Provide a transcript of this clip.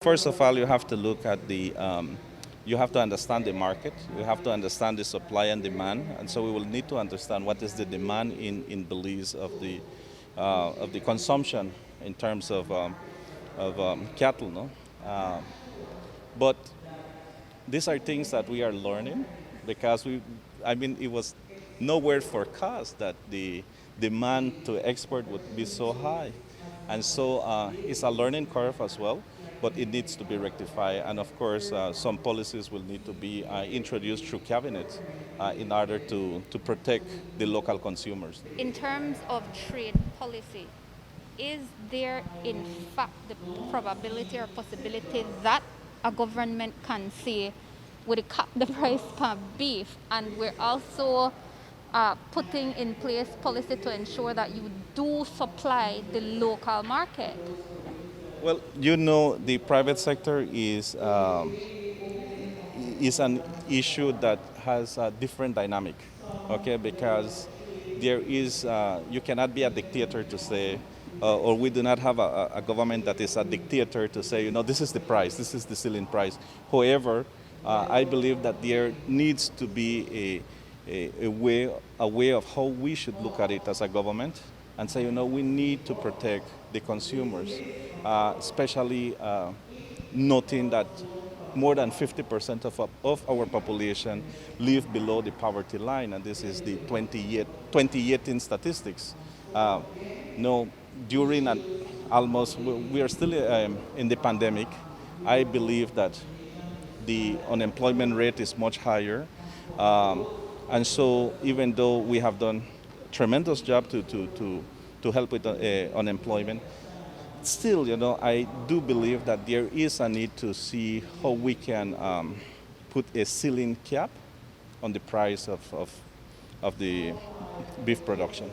First of all, you have to look at you have to understand the market. You have to understand the supply and demand, and so we will need to understand what is the demand in Belize of the consumption in terms of cattle. No, but these are things that we are learning because I mean, it was nowhere forecast that the demand to export would be so high. And so it's a learning curve as well, but it needs to be rectified. And of course, some policies will need to be introduced through cabinet in order to protect the local consumers. In terms of trade policy, is there in fact the probability or possibility that a government can say, would cap the price per beef, and we're also putting in place policy to ensure that you do supply the local market? Well, the private sector is an issue that has a different dynamic, okay? Because you cannot be a dictator to say, or we do not have a government that is a dictator to say, this is the price, this is the ceiling price. However, I believe that there needs to be a way of how we should look at it as a government and say, we need to protect the consumers, especially noting that more than 50% of our population live below the poverty line, and this is the 2018 statistics. No, during an almost, we are still in the pandemic. I believe that the unemployment rate is much higher, and so even though we have done tremendous job to help with unemployment, still, I do believe that there is a need to see how we can put a ceiling cap on the price of the beef production.